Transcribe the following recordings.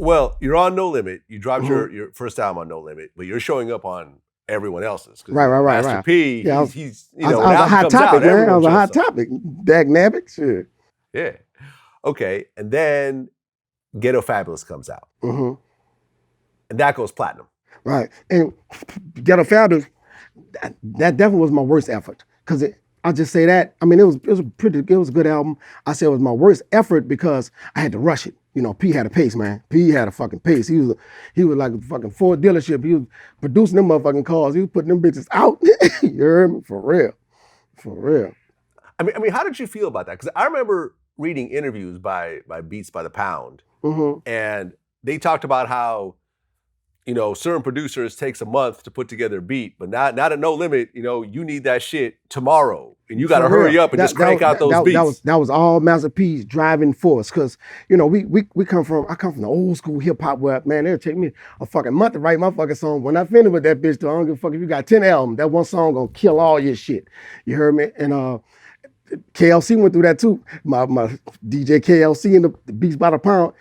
Well, you're on No Limit. You dropped Mhm. your first album on No Limit, but you're showing up on everyone else's. 'Cause, Right, you know, right. Master P, Yeah, he's I was, when I the was a album hot comes topic, out, man. I everyone was a jumps hot on. topic. Dag nabbit, shit. Yeah. Okay. And then Ghetto Fabulous comes out. Mm-hmm. And that goes platinum. Right. And Ghetto Fabulous, that definitely was my worst effort. Because I'll just say that. I mean, it was a good album. I said it was my worst effort because I had to rush it. You know, P had a pace, man. P had a fucking pace. He was like a fucking Ford dealership. He was producing them motherfucking cars. He was putting them bitches out. You heard me? For real. For real. I mean, how did you feel about that? Because I remember reading interviews by Beats by the Pound, and they talked about how, you know, certain producers takes a month to put together a beat, but not at No Limit. You know, you need that shit tomorrow, and you got to hurry up and just crank out those beats. That was all Master P's driving force, because you know I come from the old school hip hop where, man, it'll take me a fucking month to write my fucking song. When I finish with that bitch, though, I don't give a fuck if you got 10 albums. That one song gonna kill all your shit. You heard me? And KLC went through that too. My DJ KLC and the Beats by the Pound.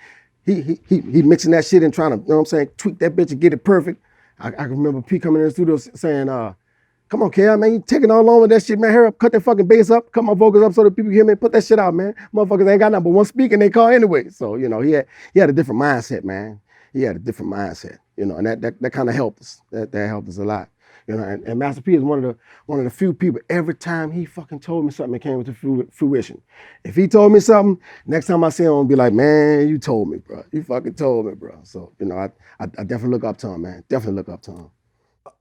He mixing that shit and trying to, you know what I'm saying, tweak that bitch and get it perfect. I remember P coming in the studio saying, come on, KL, man, you taking all long with that shit, man. Hurry up, cut that fucking bass up, cut my vocals up so that people hear me, put that shit out, man. Motherfuckers ain't got nothing but one speaker in their car anyway. So, you know, he had a different mindset, man. He had a different mindset, you know, and that kind of helped us. That helped us a lot. You know, and Master P is one of the few people, every time he fucking told me something, it came to fruition. If he told me something, next time I see him, I'm gonna be like, man, you told me, bro. You fucking told me, bro. So, you know, I definitely look up to him, man. Definitely look up to him.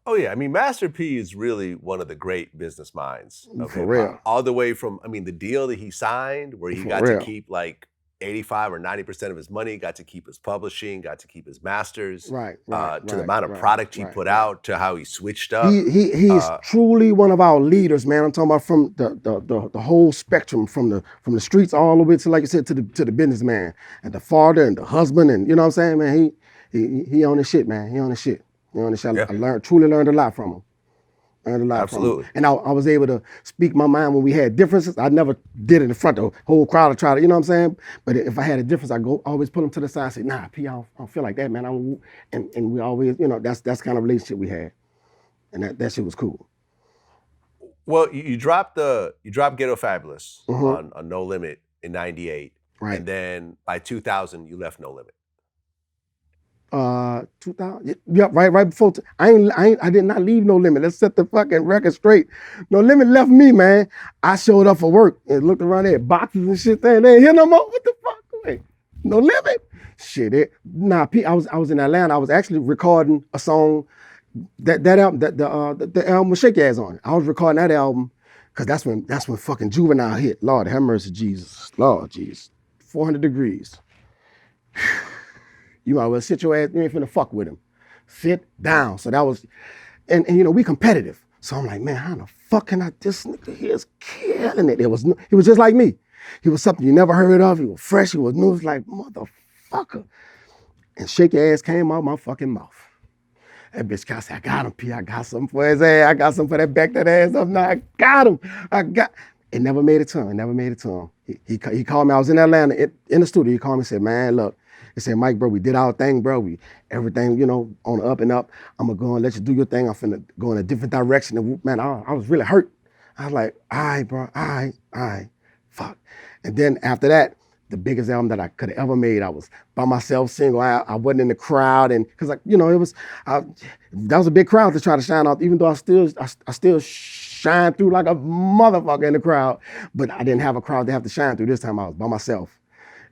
Oh yeah, I mean, Master P is really one of the great business minds of For hip real. hop. All the way from, I mean, the deal that he signed, where he got to keep like 85 or 90% of his money, got to keep his publishing, got to keep his masters, to the amount of product he put out, to how he switched up. He's truly one of our leaders, man. I'm talking about from the whole spectrum, from the streets all the way to, like you said, to the businessman and the father and the husband, and you know what I'm saying, man. He on his shit, man. He on his shit. You know what I'm saying? I truly learned a lot from him. Absolutely. And I was able to speak my mind when we had differences. I never did it in front of the whole crowd to try to, you know what I'm saying? But if I had a difference, I always pull them to the side and say, nah, P, I don't feel like that, man. And we always, you know, that's kind of relationship we had. And that shit was cool. Well, you dropped Ghetto Fabulous on No Limit in '98. Right. And then by 2000, you left No Limit. 2000, yeah, right before. I did not leave No Limit. Let's set the fucking record straight. No Limit left me, man. I showed up for work and looked around there, boxes and shit there. They ain't here no more. What the fuck? Wait, No Limit? Shit, I was in Atlanta. I was actually recording a song that album, the album with Shake Ass on it. I was recording that album because that's when fucking Juvenile hit. Lord have mercy, Jesus. Lord Jesus. 400 degrees. You might well sit your ass, you ain't finna fuck with him. Sit down. So that was, and you know, we competitive. So I'm like, man, how the fuck can this nigga here is killing it. He was just like me. He was something you never heard of. He was fresh, he was new. It was like, motherfucker. And Shake Your Ass came out my fucking mouth. That bitch guy said, I got him, P. I got something for his ass. I got something for that back that ass up. Now I got him. It never made it to him. He called me. I was in Atlanta in the studio. He called me and said, man, look. He said, Mike, bro, we did our thing, bro. Everything, you know, on the up and up. I'm going to go and let you do your thing. I'm finna go in a different direction. And man, I was really hurt. I was like, all right, bro, all right, fuck. And then after that, the biggest album that I could have ever made, I was by myself, single. I wasn't in the crowd. And because, like, you know, that was a big crowd to try to shine out, even though I still shine through like a motherfucker in the crowd. But I didn't have a crowd to have to shine through. This time I was by myself.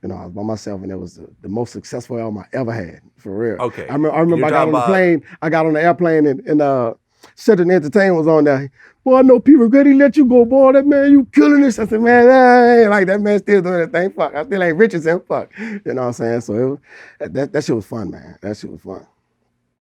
You know, I was by myself, and it was the most successful album I ever had, for real. Okay. I remember I got on the plane, I got on the airplane, and Southern Entertainment was on there. Boy, I know people regret he let you go, boy. That man, you killing this. I said, man, I ain't like that man still doing that thing. Fuck, I still ain't rich as him. Fuck. You know what I'm saying? So that shit was fun, man. That shit was fun.